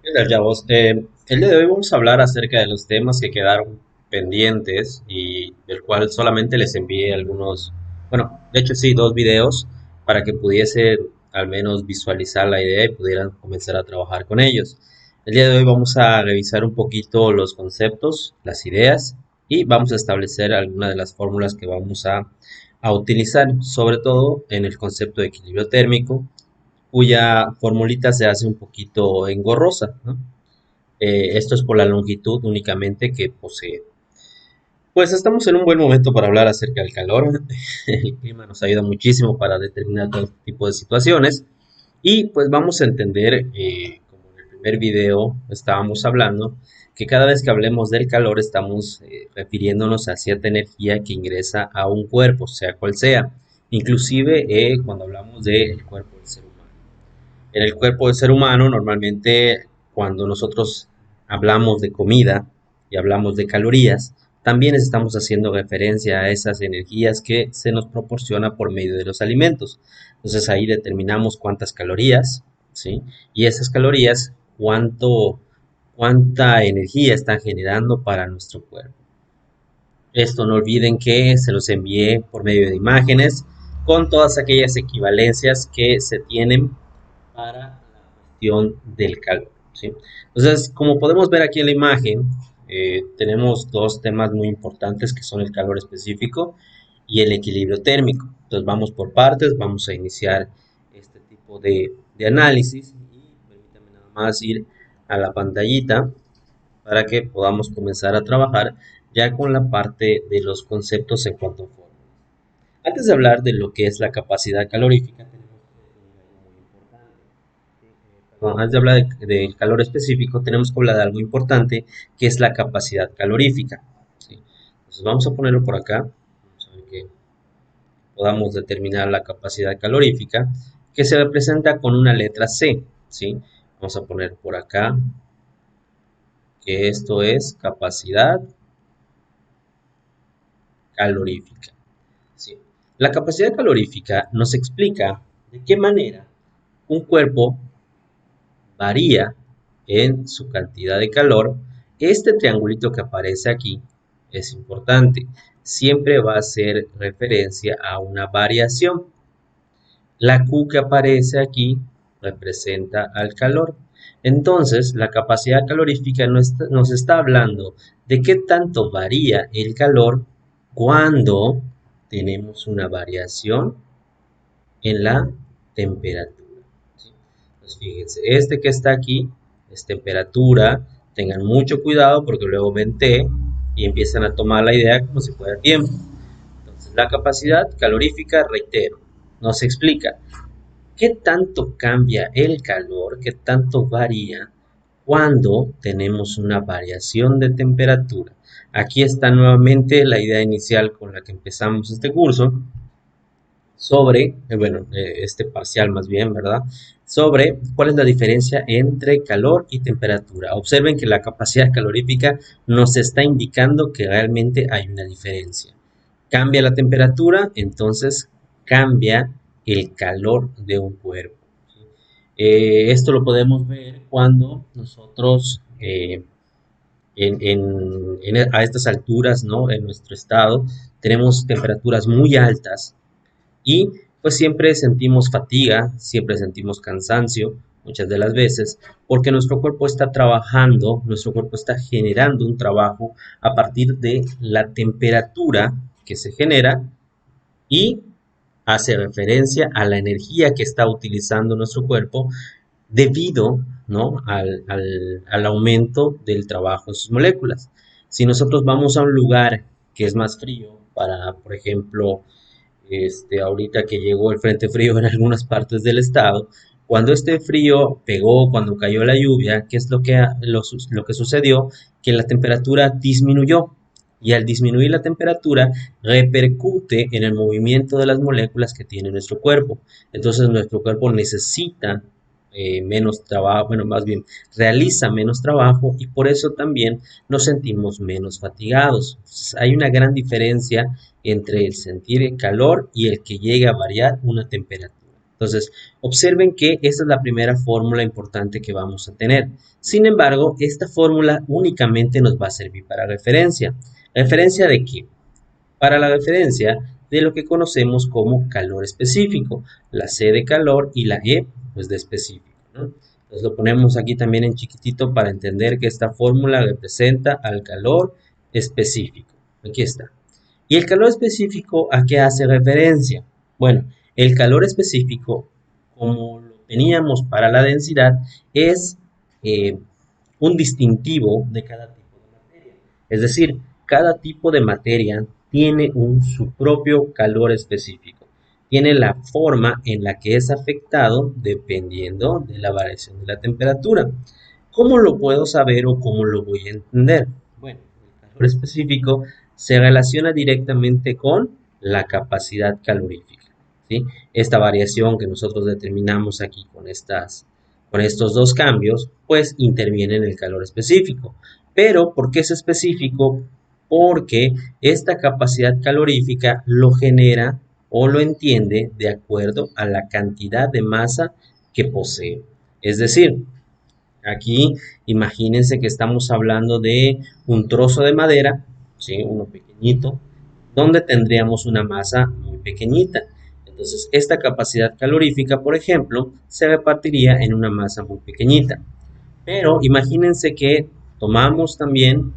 ¿Qué tal, chavos? El día de hoy vamos a hablar acerca de los temas que quedaron pendientes y del cual solamente les envié algunos, bueno, de hecho sí, dos videos para que pudiesen al menos visualizar la idea y pudieran comenzar a trabajar con ellos. El día de hoy vamos a revisar un poquito los conceptos, las ideas y vamos a establecer algunas de las fórmulas que vamos a utilizar, sobre todo en el concepto de equilibrio térmico cuya formulita se hace un poquito engorrosa, ¿no? Esto es por la longitud únicamente que posee. Pues estamos en un buen momento para hablar acerca del calor. El clima nos ayuda muchísimo para determinar todo este tipo de situaciones. Y pues vamos a entender, como en el primer video estábamos hablando, que cada vez que hablemos del calor estamos refiriéndonos a cierta energía que ingresa a un cuerpo, sea cual sea. Inclusive cuando hablamos del cuerpo del ser humano. En el cuerpo del ser humano, normalmente cuando nosotros hablamos de comida y hablamos de calorías, también estamos haciendo referencia a esas energías que se nos proporciona por medio de los alimentos. Entonces ahí determinamos cuántas calorías, ¿sí? Y esas calorías, cuánta energía están generando para nuestro cuerpo. Esto no olviden que se los envié por medio de imágenes con todas aquellas equivalencias que se tienen para la cuestión del calor, ¿sí? Entonces, como podemos ver aquí en la imagen, tenemos dos temas muy importantes que son el calor específico y el equilibrio térmico. Entonces, vamos por partes, vamos a iniciar este tipo de análisis y permítanme nada más ir a la pantallita para que podamos comenzar a trabajar ya con la parte de los conceptos en cuanto a fórmulas. Antes de hablar de lo que es la capacidad calorífica, tenemos que definir algo muy importante. Perdón, antes de hablar del calor específico, tenemos que hablar de algo importante que es la capacidad calorífica. ¿Sí? Entonces vamos a ponerlo por acá, vamos a ver que podamos determinar la capacidad calorífica, que se representa con una letra C. ¿Sí? Vamos a poner por acá que esto es capacidad calorífica. ¿Sí? La capacidad calorífica nos explica de qué manera un cuerpo varía en su cantidad de calor. Este triangulito que aparece aquí es importante. Siempre va a hacer referencia a una variación. La Q que aparece aquí representa al calor. Entonces, la capacidad calorífica nos está hablando de qué tanto varía el calor cuando tenemos una variación en la temperatura. ¿Sí? Pues fíjense, este que está aquí es temperatura. Tengan mucho cuidado porque luego ven T y empiezan a tomar la idea como si fuera tiempo. Entonces, la capacidad calorífica, reitero, nos explica qué tanto cambia el calor, qué tanto varía cuando tenemos una variación de temperatura. Aquí está nuevamente la idea inicial con la que empezamos este curso, sobre, este parcial más bien, ¿verdad? Sobre cuál es la diferencia entre calor y temperatura. Observen que la capacidad calorífica nos está indicando que realmente hay una diferencia. Cambia la temperatura, entonces cambia el calor de un cuerpo. ¿Sí? Esto lo podemos ver cuando nosotros a estas alturas, ¿no? En nuestro estado tenemos temperaturas muy altas y pues siempre sentimos fatiga, siempre sentimos cansancio, muchas de las veces, porque nuestro cuerpo está trabajando, nuestro cuerpo está generando un trabajo a partir de la temperatura que se genera y hace referencia a la energía que está utilizando nuestro cuerpo debido, ¿no? al aumento del trabajo en sus moléculas. Si nosotros vamos a un lugar que es más frío, para, por ejemplo, ahorita que llegó el frente frío en algunas partes del estado, cuando este frío pegó, cuando cayó la lluvia, ¿qué es lo que sucedió? Que la temperatura disminuyó y al disminuir la temperatura repercute en el movimiento de las moléculas que tiene nuestro cuerpo. Entonces nuestro cuerpo necesita menos trabajo, bueno, más bien realiza menos trabajo y por eso también nos sentimos menos fatigados. Entonces, hay una gran diferencia entre el sentir el calor y el que llegue a variar una temperatura. Entonces, observen que esta es la primera fórmula importante que vamos a tener. Sin embargo, esta fórmula únicamente nos va a servir para referencia. ¿Referencia de qué? Para la referencia de lo que conocemos como calor específico. La C de calor y la E, pues de específico, ¿no? Entonces lo ponemos aquí también en chiquitito para entender que esta fórmula representa al calor específico. Aquí está. ¿Y el calor específico a qué hace referencia? Bueno, el calor específico, como lo teníamos para la densidad, es un distintivo de cada tipo de materia. Es decir, cada tipo de materia tiene su propio calor específico. Tiene la forma en la que es afectado dependiendo de la variación de la temperatura. ¿Cómo lo puedo saber o cómo lo voy a entender? Bueno, el calor específico se relaciona directamente con la capacidad calorífica, ¿sí? Esta variación que nosotros determinamos aquí con estos dos cambios, pues interviene en el calor específico. Pero, ¿por qué es específico? Porque esta capacidad calorífica lo genera o lo entiende de acuerdo a la cantidad de masa que posee. Es decir, aquí imagínense que estamos hablando de un trozo de madera, ¿sí? Uno pequeñito, donde tendríamos una masa muy pequeñita. Entonces, esta capacidad calorífica, por ejemplo, se repartiría en una masa muy pequeñita. Pero imagínense que tomamos también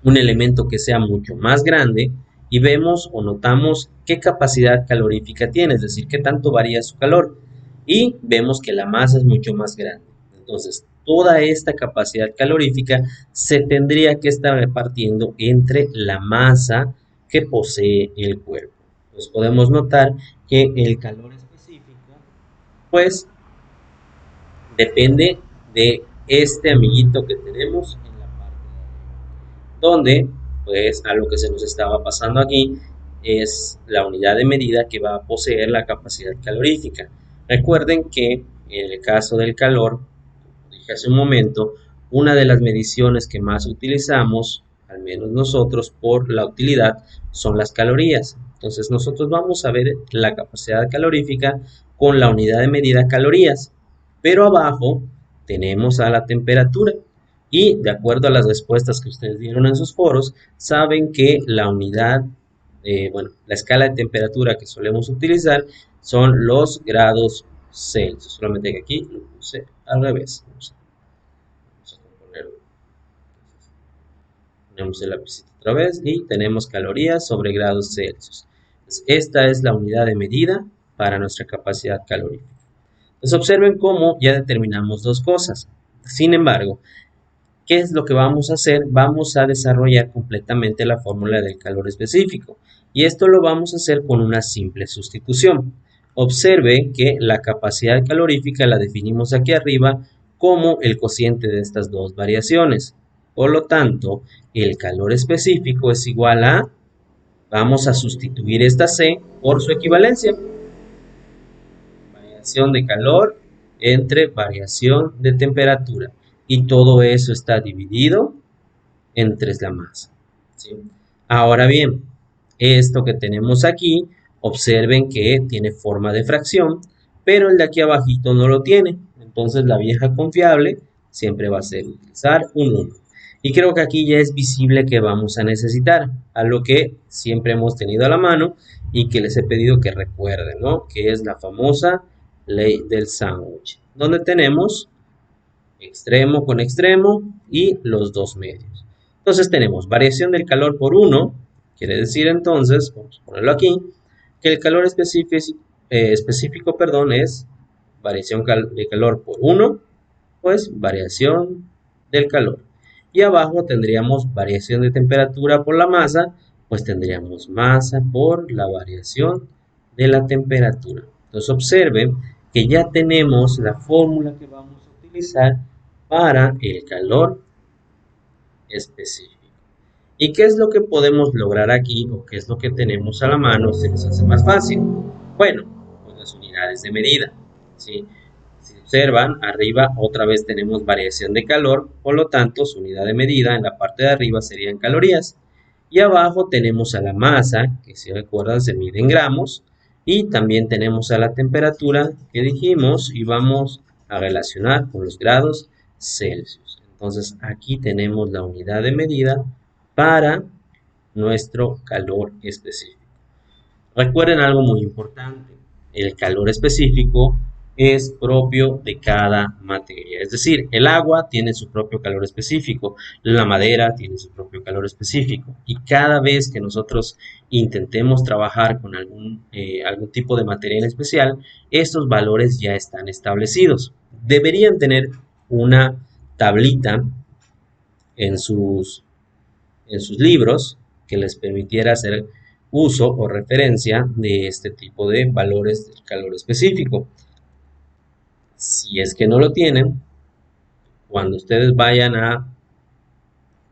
un elemento que sea mucho más grande y vemos o notamos qué capacidad calorífica tiene, es decir, qué tanto varía su calor. Y vemos que la masa es mucho más grande. Entonces, toda esta capacidad calorífica se tendría que estar repartiendo entre la masa que posee el cuerpo. Entonces, podemos notar que el calor específico, pues, depende de este amiguito que tenemos en la parte de arriba, donde pues algo que se nos estaba pasando aquí es la unidad de medida que va a poseer la capacidad calorífica. Recuerden que en el caso del calor, como dije hace un momento, una de las mediciones que más utilizamos, al menos nosotros por la utilidad, son las calorías. Entonces nosotros vamos a ver la capacidad calorífica con la unidad de medida calorías, pero abajo tenemos a la temperatura. Y de acuerdo a las respuestas que ustedes dieron en sus foros, saben que la unidad, la escala de temperatura que solemos utilizar son los grados Celsius. Solamente que aquí lo puse al revés. Vamos a ponerlo. Ponemos el lapicito otra vez y tenemos calorías sobre grados Celsius. Entonces, esta es la unidad de medida para nuestra capacidad calórica. Entonces observen cómo ya determinamos dos cosas. Sin embargo, ¿qué es lo que vamos a hacer? Vamos a desarrollar completamente la fórmula del calor específico. Y esto lo vamos a hacer con una simple sustitución. Observe que la capacidad calorífica la definimos aquí arriba como el cociente de estas dos variaciones. Por lo tanto, el calor específico es igual a, vamos a sustituir esta C por su equivalencia. Variación de calor entre variación de temperatura. Y todo eso está dividido entre la masa, ¿sí? Ahora bien, esto que tenemos aquí, observen que tiene forma de fracción, pero el de aquí abajito no lo tiene. Entonces la vieja confiable siempre va a ser utilizar un 1. Y creo que aquí ya es visible que vamos a necesitar, a lo que siempre hemos tenido a la mano y que les he pedido que recuerden, ¿no? Que es la famosa ley del sándwich, donde tenemos extremo con extremo y los dos medios. Entonces tenemos variación del calor por 1, quiere decir entonces, vamos a ponerlo aquí, que el calor específico, es variación de calor por 1, pues variación del calor. Y abajo tendríamos variación de temperatura por la masa, pues tendríamos masa por la variación de la temperatura. Entonces observen que ya tenemos la fórmula que vamos a utilizar para el calor específico. ¿Y qué es lo que podemos lograr aquí o qué es lo que tenemos a la mano? Se nos hace más fácil. Bueno, pues las unidades de medida, ¿sí? Si observan, arriba otra vez tenemos variación de calor, por lo tanto su unidad de medida en la parte de arriba serían calorías. Y abajo tenemos a la masa, que si recuerdan se mide en gramos, Y también tenemos a la temperatura que dijimos y vamos a relacionar con los grados Celsius. Entonces aquí tenemos la unidad de medida para nuestro calor específico. Recuerden algo muy importante, el calor específico es propio de cada materia, es decir, el agua tiene su propio calor específico, la madera tiene su propio calor específico y cada vez que nosotros intentemos trabajar con algún tipo de materia en especial, estos valores ya están establecidos. Deberían tener una tablita en sus libros que les permitiera hacer uso o referencia de este tipo de valores del calor específico. Si es que no lo tienen, cuando ustedes vayan a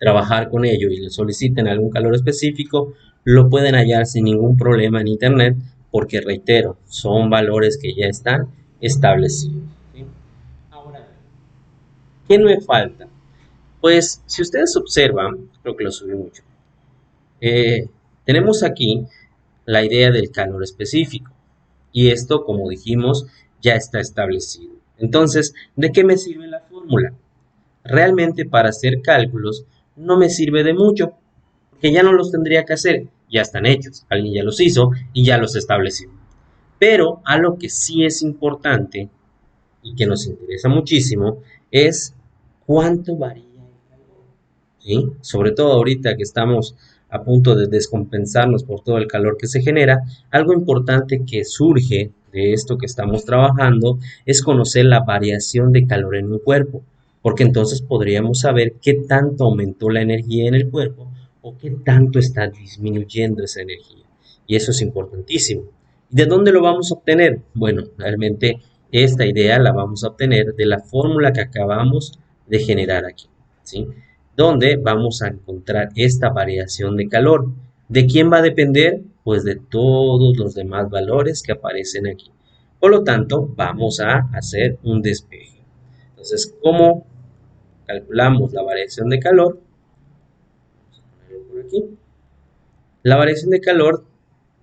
trabajar con ello y le soliciten algún calor específico, lo pueden hallar sin ningún problema en internet porque, reitero, son valores que ya están establecidos. ¿Sí? Ahora, ¿qué me falta? Pues si ustedes observan, creo que lo subí mucho, eh, tenemos aquí la idea del calor específico. Y esto, como dijimos, ya está establecido. Entonces, ¿de qué me sirve la fórmula? Realmente para hacer cálculos no me sirve de mucho, porque ya no los tendría que hacer, ya están hechos, alguien ya los hizo y ya los estableció. Pero algo que sí es importante y que nos interesa muchísimo es cuánto varía el calor. ¿Sí? Sobre todo ahorita que estamos a punto de descompensarnos por todo el calor que se genera, algo importante que surge de esto que estamos trabajando es conocer la variación de calor en un cuerpo, porque entonces podríamos saber qué tanto aumentó la energía en el cuerpo o qué tanto está disminuyendo esa energía. Y eso es importantísimo. ¿De dónde lo vamos a obtener? Bueno, realmente esta idea la vamos a obtener de la fórmula que acabamos de generar aquí, ¿sí? Donde vamos a encontrar esta variación de calor. ¿De quién va a depender? Pues de todos los demás valores que aparecen aquí. Por lo tanto, vamos a hacer un despeje. Entonces, ¿cómo calculamos la variación de calor? Vamos a ponerlo por aquí. La variación de calor,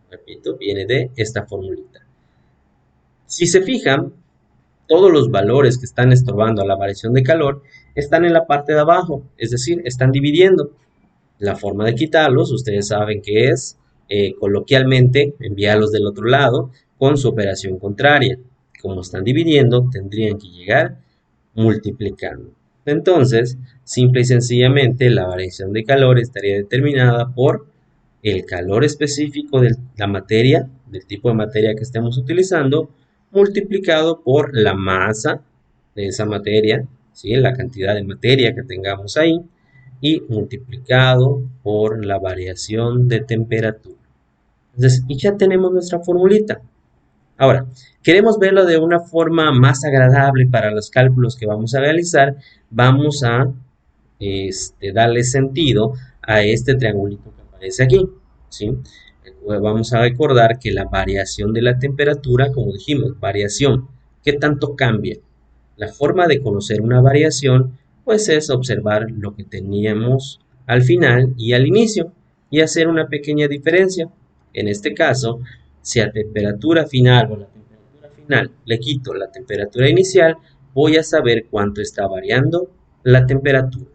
repito, viene de esta formulita. Si se fijan, todos los valores que están estorbando a la variación de calor están en la parte de abajo, es decir, están dividiendo. La forma de quitarlos, ustedes saben que es coloquialmente enviarlos del otro lado con su operación contraria. Como están dividiendo, tendrían que llegar multiplicando. Entonces, simple y sencillamente, la variación de calor estaría determinada por el calor específico de la materia, del tipo de materia que estemos utilizando, multiplicado por la masa de esa materia, ¿sí? La cantidad de materia que tengamos ahí, y multiplicado por la variación de temperatura. Entonces, y ya tenemos nuestra formulita. Ahora, queremos verlo de una forma más agradable para los cálculos que vamos a realizar. Vamos a darle sentido a este triangulito que aparece aquí, ¿sí? Vamos a recordar que la variación de la temperatura, como dijimos, variación, ¿qué tanto cambia? La forma de conocer una variación, pues es observar lo que teníamos al final y al inicio y hacer una pequeña diferencia. En este caso, si a temperatura final o a la temperatura final le quito la temperatura inicial, voy a saber cuánto está variando la temperatura.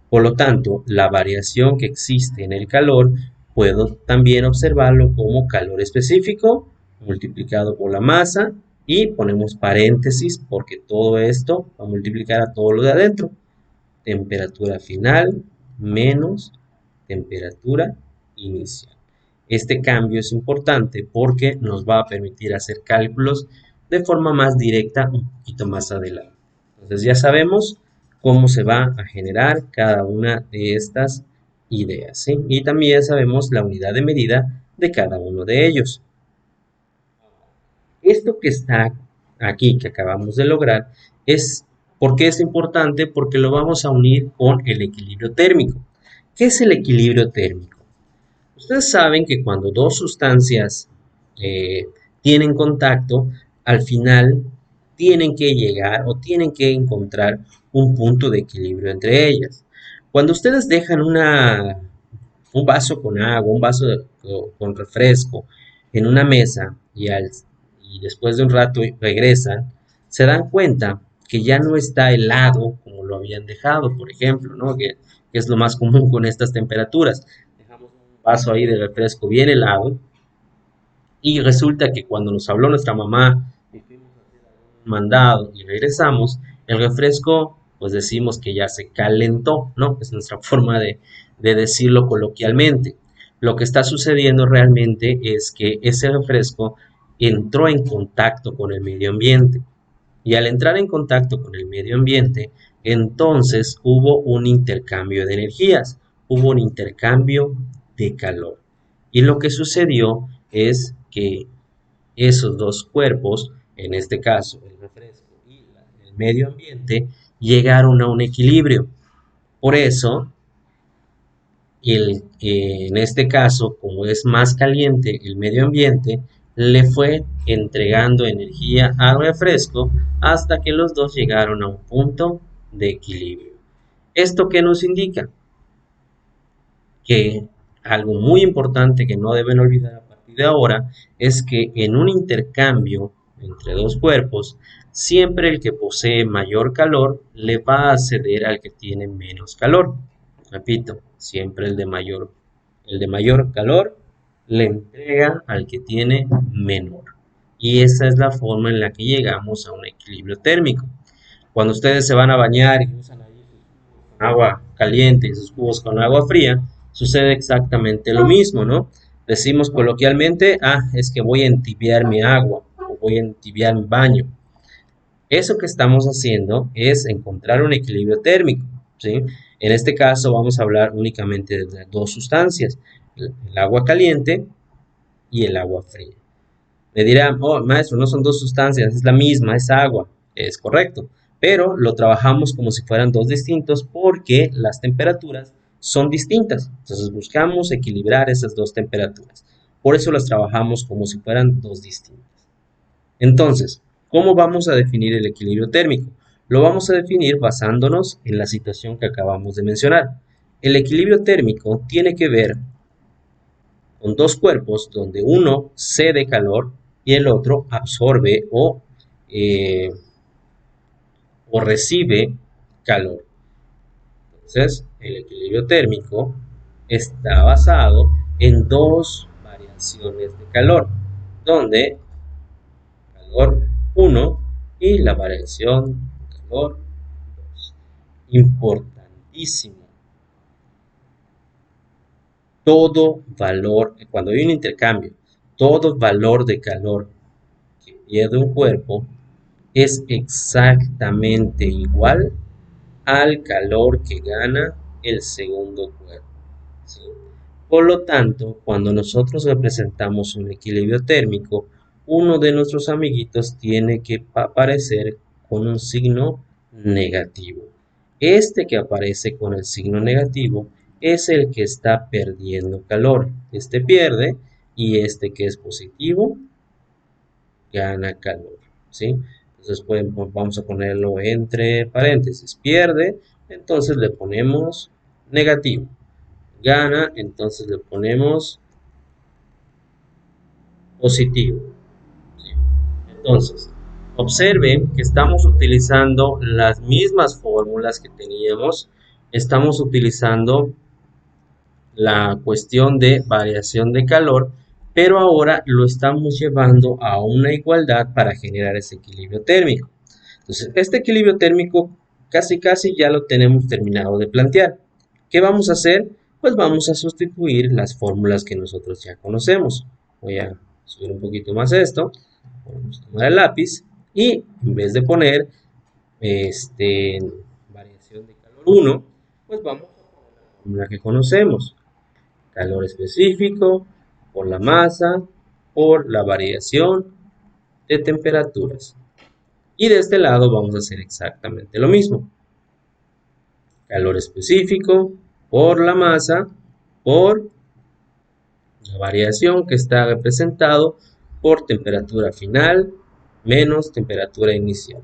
Por lo tanto, la variación que existe en el calor puedo también observarlo como calor específico multiplicado por la masa y ponemos paréntesis porque todo esto va a multiplicar a todo lo de adentro. Temperatura final menos temperatura inicial. Este cambio es importante porque nos va a permitir hacer cálculos de forma más directa un poquito más adelante. Entonces ya sabemos cómo se va a generar cada una de estas ideas, ¿sí? Y también sabemos la unidad de medida de cada uno de ellos. Esto que está aquí, que acabamos de lograr, ¿por qué es importante? Porque lo vamos a unir con el equilibrio térmico. ¿Qué es el equilibrio térmico? Ustedes saben que cuando dos sustancias tienen contacto, al final tienen que llegar o tienen que encontrar un punto de equilibrio entre ellas. Cuando ustedes dejan un vaso con agua, un vaso con refresco en una mesa y después de un rato regresan, se dan cuenta que ya no está helado como lo habían dejado, por ejemplo, ¿no? Que es lo más común con estas temperaturas. Dejamos un vaso ahí de refresco bien helado y resulta que cuando nos habló nuestra mamá y fuimos a hacer algún mandado y regresamos, el refresco, pues decimos que ya se calentó, ¿no? Es nuestra forma de decirlo coloquialmente. Lo que está sucediendo realmente es que ese refresco entró en contacto con el medio ambiente. Y al entrar en contacto con el medio ambiente, entonces hubo un intercambio de energías, hubo un intercambio de calor. Y lo que sucedió es que esos dos cuerpos, en este caso el refresco y el medio ambiente, llegaron a un equilibrio. Por eso, en este caso, como es más caliente el medio ambiente, le fue entregando energía al refresco hasta que los dos llegaron a un punto de equilibrio. ¿Esto qué nos indica? Que algo muy importante que no deben olvidar a partir de ahora es que en un intercambio entre dos cuerpos, siempre el que posee mayor calor le va a ceder al que tiene menos calor. Repito, siempre el de mayor calor le entrega al que tiene menor. Y esa es la forma en la que llegamos a un equilibrio térmico. Cuando ustedes se van a bañar y usan ahí agua caliente y sus cubos con agua fría, sucede exactamente lo mismo, ¿no? Decimos coloquialmente, es que voy a entibiar mi agua o voy a entibiar mi baño. Eso que estamos haciendo es encontrar un equilibrio térmico, ¿sí? En este caso vamos a hablar únicamente de dos sustancias, el agua caliente y el agua fría. Me dirán, oh, maestro, no son dos sustancias, es la misma, es agua. Es correcto, pero lo trabajamos como si fueran dos distintos porque las temperaturas son distintas. Entonces buscamos equilibrar esas dos temperaturas. Por eso las trabajamos como si fueran dos distintas. Entonces, ¿cómo vamos a definir el equilibrio térmico? Lo vamos a definir basándonos en la situación que acabamos de mencionar. El equilibrio térmico tiene que ver con dos cuerpos donde uno cede calor y el otro absorbe eh, o recibe calor. Entonces, el equilibrio térmico está basado en dos variaciones de calor, donde calor 1 y la variación de calor 2. Importantísimo. Todo valor, cuando hay un intercambio, todo valor de calor que pierde un cuerpo es exactamente igual al calor que gana el segundo cuerpo, ¿sí? Por lo tanto, cuando nosotros representamos un equilibrio térmico, uno de nuestros amiguitos tiene que aparecer con un signo negativo. Este que aparece con el signo negativo es el que está perdiendo calor. Este pierde y este que es positivo gana calor, ¿sí? Entonces vamos a ponerlo entre paréntesis. Pierde, entonces le ponemos negativo. Gana, entonces le ponemos positivo, ¿sí? Entonces, observen que estamos utilizando las mismas fórmulas que teníamos. Estamos utilizando la cuestión de variación de calor, pero ahora lo estamos llevando a una igualdad para generar ese equilibrio térmico. Entonces, este equilibrio térmico casi ya lo tenemos terminado de plantear. ¿Qué vamos a hacer? Pues vamos a sustituir las fórmulas que nosotros ya conocemos. Voy a subir un poquito más esto. Vamos a tomar el lápiz y en vez de poner variación de calor 1, pues vamos a poner la fórmula que conocemos. Calor específico por la masa por la variación de temperaturas. Y de este lado vamos a hacer exactamente lo mismo. Calor específico por la masa por la variación que está representado por temperatura final menos temperatura inicial.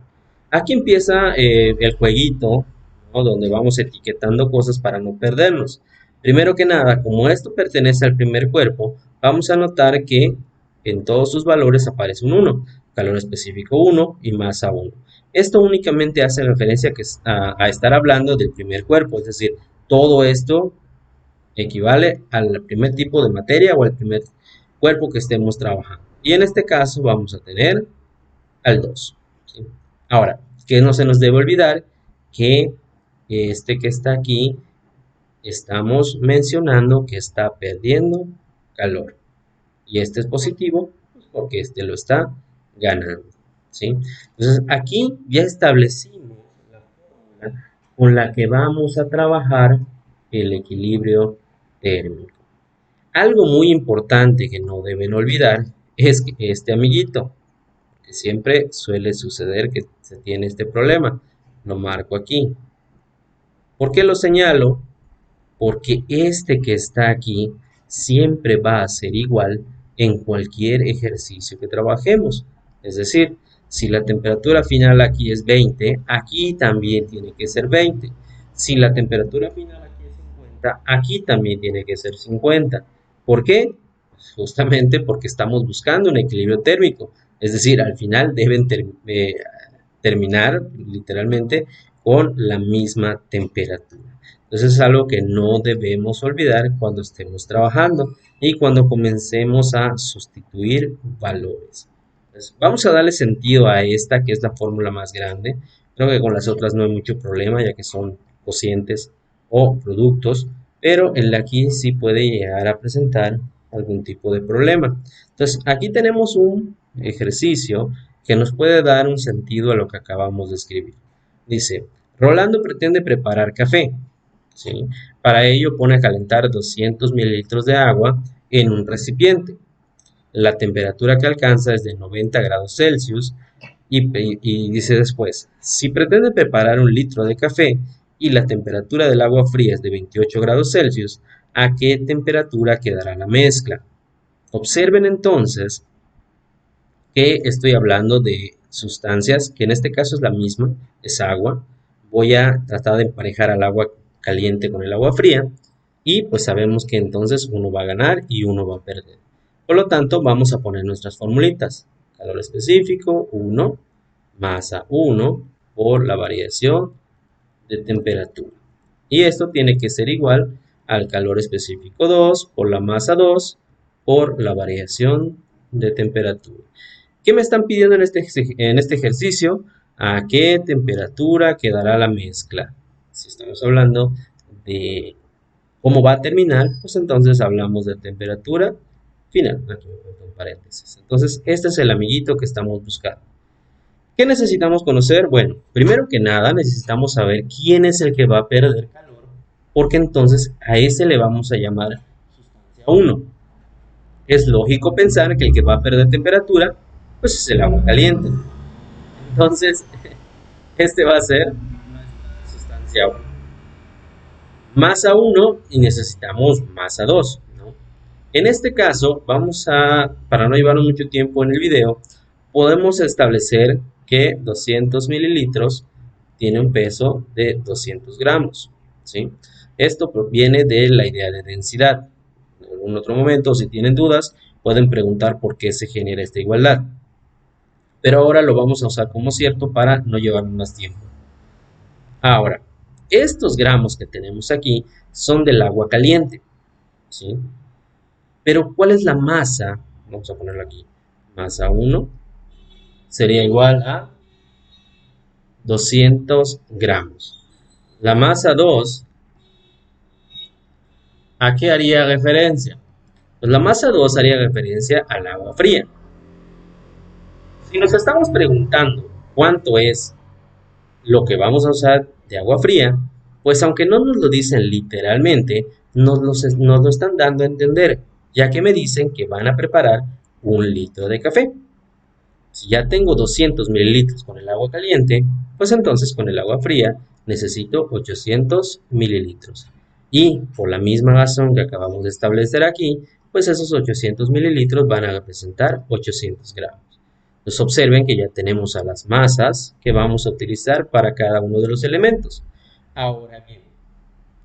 Aquí empieza el jueguito, ¿no? Donde vamos etiquetando cosas para no perdernos. Primero que nada, como esto pertenece al primer cuerpo, vamos a notar que en todos sus valores aparece un 1, calor específico 1 y masa 1. Esto únicamente hace referencia a estar hablando del primer cuerpo, es decir, todo esto equivale al primer tipo de materia o al primer cuerpo que estemos trabajando. Y en este caso vamos a tener al 2. ¿Sí? Ahora, que no se nos debe olvidar que este que está aquí, estamos mencionando que está perdiendo calor. Y este es positivo porque este lo está ganando. ¿Sí? Entonces aquí ya establecimos la fórmula con la que vamos a trabajar el equilibrio térmico. Algo muy importante que no deben olvidar es que este amiguito, que siempre suele suceder que se tiene este problema, lo marco aquí. ¿Por qué lo señalo? Porque este que está aquí siempre va a ser igual en cualquier ejercicio que trabajemos. Es decir, si la temperatura final aquí es 20, aquí también tiene que ser 20. Si la temperatura final aquí es 50, aquí también tiene que ser 50. ¿Por qué? Pues justamente porque estamos buscando un equilibrio térmico. Es decir, al final deben terminar literalmente con la misma temperatura. Entonces es algo que no debemos olvidar cuando estemos trabajando y cuando comencemos a sustituir valores. Entonces, vamos a darle sentido a esta que es la fórmula más grande. Creo que con las otras no hay mucho problema ya que son cocientes o productos, pero en la aquí sí puede llegar a presentar algún tipo de problema. Entonces aquí tenemos un ejercicio que nos puede dar un sentido a lo que acabamos de escribir. Dice, Rolando pretende preparar café. ¿Sí? Para ello pone a calentar 200 mililitros de agua en un recipiente. La temperatura que alcanza es de 90 grados Celsius y dice después, si pretende preparar un litro de café y la temperatura del agua fría es de 28 grados Celsius, ¿a qué temperatura quedará la mezcla? Observen entonces que estoy hablando de sustancias, que en este caso es la misma, es agua. Voy a tratar de emparejar al agua caliente con el agua fría y pues sabemos que entonces uno va a ganar y uno va a perder. Por lo tanto, vamos a poner nuestras formulitas. Calor específico, 1, masa 1 por la variación de temperatura. Y esto tiene que ser igual al calor específico 2 por la masa 2 por la variación de temperatura. ¿Qué me están pidiendo en este ejercicio? ¿A qué temperatura quedará la mezcla? Si estamos hablando de cómo va a terminar, pues entonces hablamos de temperatura final. Aquí me pongo en paréntesis. Entonces, este es el amiguito que estamos buscando. ¿Qué necesitamos conocer? Bueno, primero que nada necesitamos saber quién es el que va a perder calor, porque entonces a ese le vamos a llamar sustancia 1. Es lógico pensar que el que va a perder temperatura, pues es el agua caliente. Entonces, este va a ser sustancia 1. Masa 1 y necesitamos masa 2, ¿no? En este caso, para no llevarnos mucho tiempo en el video, podemos establecer que 200 mililitros tiene un peso de 200 gramos, ¿sí? Esto proviene de la idea de densidad. En algún otro momento, si tienen dudas, pueden preguntar por qué se genera esta igualdad. Pero ahora lo vamos a usar como cierto para no llevarnos más tiempo. Ahora, estos gramos que tenemos aquí son del agua caliente, ¿sí? Pero ¿cuál es la masa? Vamos a ponerlo aquí. Masa 1 sería igual a 200 gramos. La masa 2, ¿a qué haría referencia? Pues la masa 2 haría referencia al agua fría. Si nos estamos preguntando cuánto es lo que vamos a usar de agua fría, pues aunque no nos lo dicen literalmente, nos lo están dando a entender, ya que me dicen que van a preparar 1 litro de café. Si ya tengo 200 mililitros con el agua caliente, pues entonces con el agua fría necesito 800 mililitros. Y por la misma razón que acabamos de establecer aquí, pues esos 800 mililitros van a representar 800 gramos. Entonces observen que ya tenemos a las masas que vamos a utilizar para cada uno de los elementos. Ahora bien,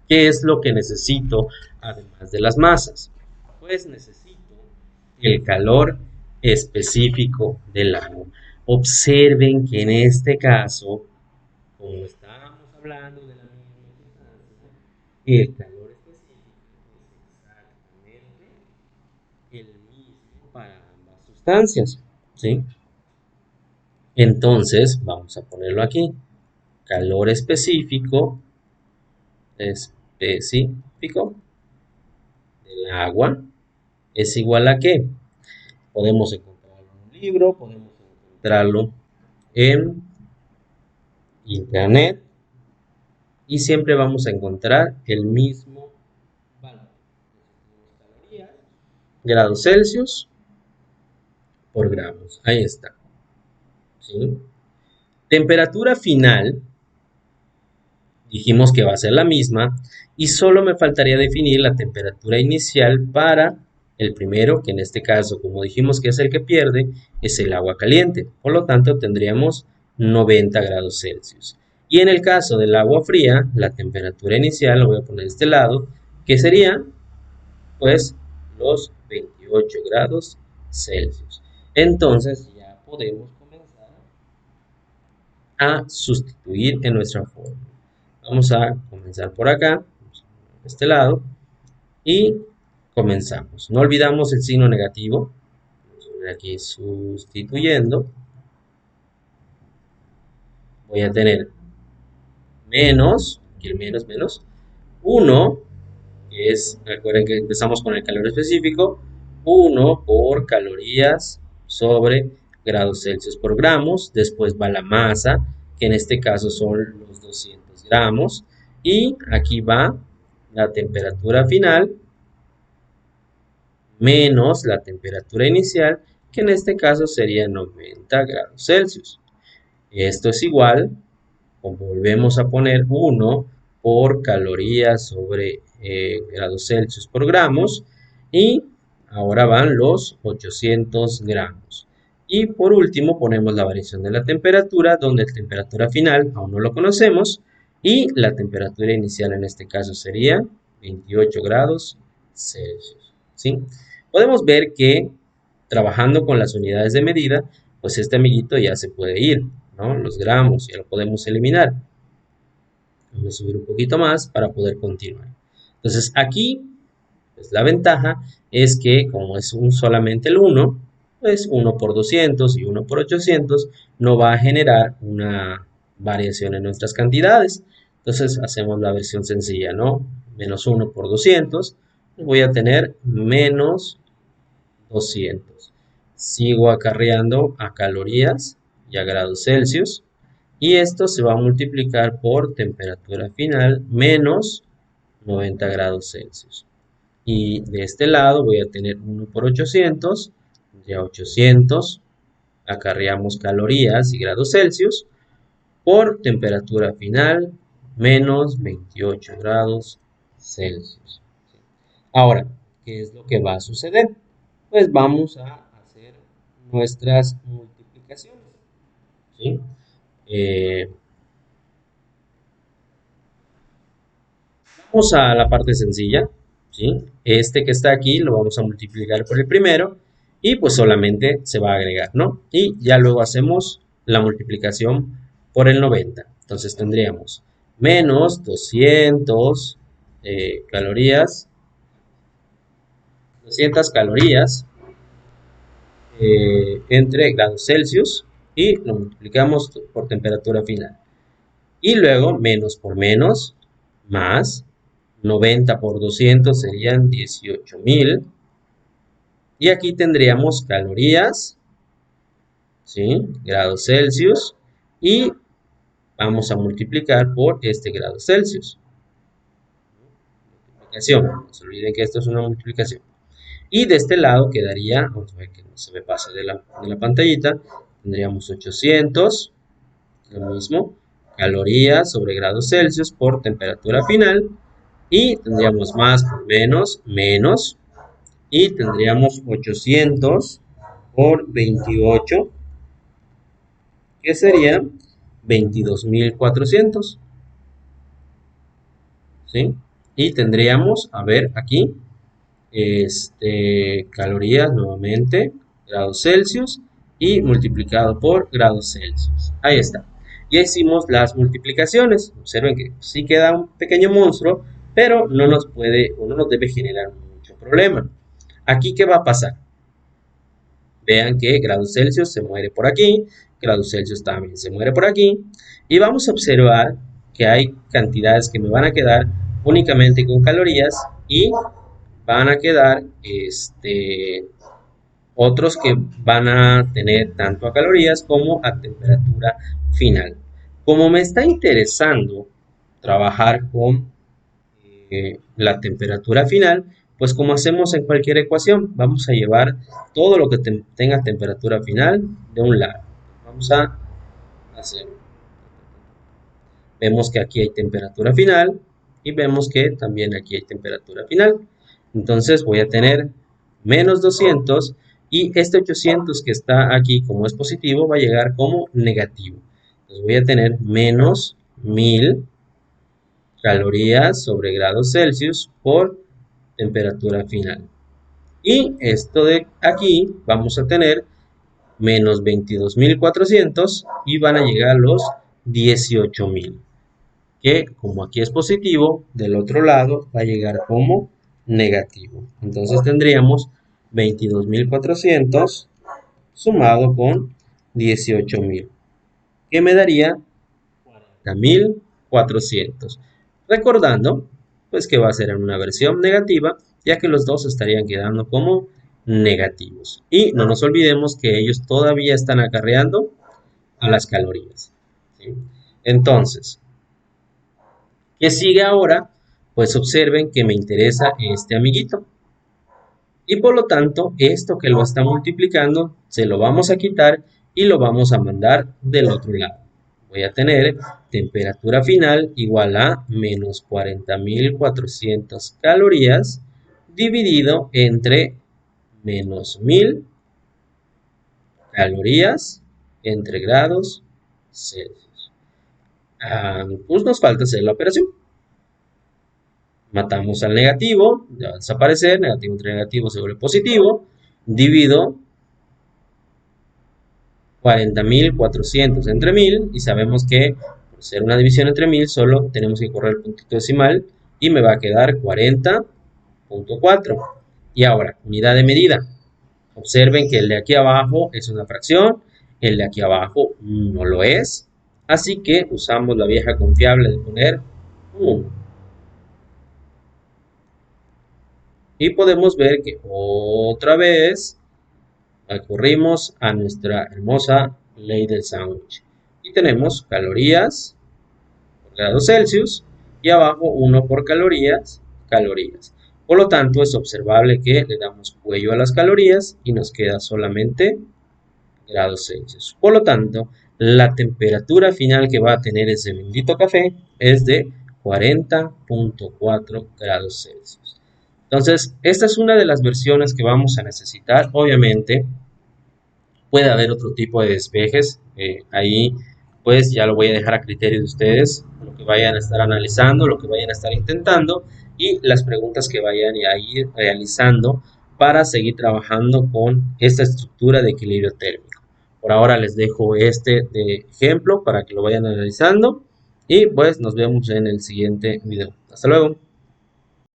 ¿qué es lo que necesito además de las masas? Pues necesito el calor específico del agua. Observen que en este caso, como estábamos hablando de la misma sustancia, el calor específico es exactamente el mismo para ambas sustancias, ¿sí? Entonces, vamos a ponerlo aquí. Calor específico del agua es igual a ¿qué? Podemos encontrarlo en un libro, podemos encontrarlo en internet y siempre vamos a encontrar el mismo valor. Calorías, grados Celsius por gramos. Ahí está. ¿Sí? Temperatura final, dijimos que va a ser la misma y solo me faltaría definir la temperatura inicial para el primero, que en este caso, como dijimos que es el que pierde, es el agua caliente. Por lo tanto, tendríamos 90 grados Celsius. Y en el caso del agua fría, la temperatura inicial, lo voy a poner de este lado, que sería pues los 28 grados Celsius. Entonces ya podemos comenzar a sustituir en nuestra fórmula. Vamos a comenzar por acá, de este lado, y comenzamos. No olvidamos el signo negativo. Vamos a poner aquí sustituyendo. Voy a tener menos, aquí el menos, 1, que es, recuerden que empezamos con el calor específico, 1 por calorías sobre grados Celsius por gramos, después va la masa, que en este caso son los 200 gramos, y aquí va la temperatura final menos la temperatura inicial, que en este caso sería 90 grados Celsius. Esto es igual, o volvemos a poner 1 por calorías sobre grados Celsius por gramos, y ahora van los 800 gramos. Y por último ponemos la variación de la temperatura, donde la temperatura final aún no lo conocemos, y la temperatura inicial en este caso sería 28 grados Celsius. ¿Sí? Podemos ver que trabajando con las unidades de medida, pues este amiguito ya se puede ir, ¿no? Los gramos ya lo podemos eliminar. Vamos a subir un poquito más para poder continuar. Entonces aquí, pues la ventaja es que como es solamente el 1, pues 1 por 200 y 1 por 800 no va a generar una variación en nuestras cantidades. Entonces hacemos la versión sencilla, ¿no? Menos 1 por 200, voy a tener menos 200. Sigo acarreando a calorías y a grados Celsius. Y esto se va a multiplicar por temperatura final menos 90 grados Celsius. Y de este lado voy a tener 1 por 800, ya 800, acarreamos calorías y grados Celsius por temperatura final menos 28 grados Celsius. Ahora, ¿qué es lo que va a suceder? Pues vamos a hacer nuestras multiplicaciones. ¿Sí? Vamos a la parte sencilla, ¿sí? Este que está aquí lo vamos a multiplicar por el primero y pues solamente se va a agregar, ¿no? Y ya luego hacemos la multiplicación por el 90. Entonces tendríamos menos 200 calorías, 200 calorías entre grados Celsius y lo multiplicamos por temperatura final. Y luego menos por menos, más 90 por 200 serían 18.000. Y aquí tendríamos calorías, ¿sí? Grados Celsius. Y vamos a multiplicar por este grado Celsius. Multiplicación. No se olviden que esto es una multiplicación. Y de este lado quedaría, vamos a ver que no se me pasa de la pantallita, tendríamos 800, lo mismo, calorías sobre grados Celsius por temperatura final. Y tendríamos más por menos, menos. Y tendríamos 800 por 28, que sería 22.400. ¿Sí? Y tendríamos, a ver, aquí, calorías nuevamente. grados Celsius y multiplicado por grados Celsius. Ahí está. Ya hicimos las multiplicaciones. Observen que sí queda un pequeño monstruo, pero no nos puede o no nos debe generar mucho problema. Aquí, ¿qué va a pasar? Vean que grados Celsius se muere por aquí, grados Celsius también se muere por aquí. Y vamos a observar que hay cantidades que me van a quedar únicamente con calorías y van a quedar otros que van a tener tanto a calorías como a temperatura final. Como me está interesando trabajar con la temperatura final, pues como hacemos en cualquier ecuación, vamos a llevar todo lo que tenga temperatura final de un lado. Vamos a hacer. Vemos que aquí hay temperatura final y vemos que también aquí hay temperatura final. Entonces voy a tener menos 200 y este 800 que está aquí como es positivo va a llegar como negativo. Entonces voy a tener menos 1000 calorías sobre grados Celsius por temperatura final. Y esto de aquí vamos a tener menos 22.400 y van a llegar los 18.000. Que como aquí es positivo, del otro lado va a llegar como negativo. Entonces tendríamos 22.400 sumado con 18.000, que me daría 40.400. Recordando, pues que va a ser en una versión negativa, ya que los dos estarían quedando como negativos. Y no nos olvidemos que ellos todavía están acarreando a las calorías. ¿Sí? Entonces, ¿qué sigue ahora? Pues observen que me interesa este amiguito. Y por lo tanto, esto que lo está multiplicando, se lo vamos a quitar y lo vamos a mandar del otro lado. Voy a tener temperatura final igual a menos 40.400 calorías dividido entre menos 1000 calorías entre grados Celsius. Pues nos falta hacer la operación. Matamos al negativo, ya va a desaparecer, negativo entre negativo se vuelve positivo, divido 40.400 entre 1000 y sabemos que por ser una división entre 1000 solo tenemos que correr el puntito decimal y me va a quedar 40.4. Y ahora, unidad de medida. Observen que el de aquí abajo es una fracción, el de aquí abajo no lo es, así que usamos la vieja confiable de poner 1. Y podemos ver que otra vez recurrimos a nuestra hermosa ley del sándwich. Y tenemos calorías por grados Celsius y abajo 1 por calorías. Por lo tanto, es observable que le damos cuello a las calorías y nos queda solamente grados Celsius. Por lo tanto, la temperatura final que va a tener ese bendito café es de 40.4 grados Celsius. Entonces, esta es una de las versiones que vamos a necesitar. Obviamente, puede haber otro tipo de despejes. Ahí, pues, ya lo voy a dejar a criterio de ustedes, lo que vayan a estar analizando, lo que vayan a estar intentando y las preguntas que vayan a ir realizando para seguir trabajando con esta estructura de equilibrio térmico. Por ahora les dejo este de ejemplo para que lo vayan analizando y pues nos vemos en el siguiente video. Hasta luego.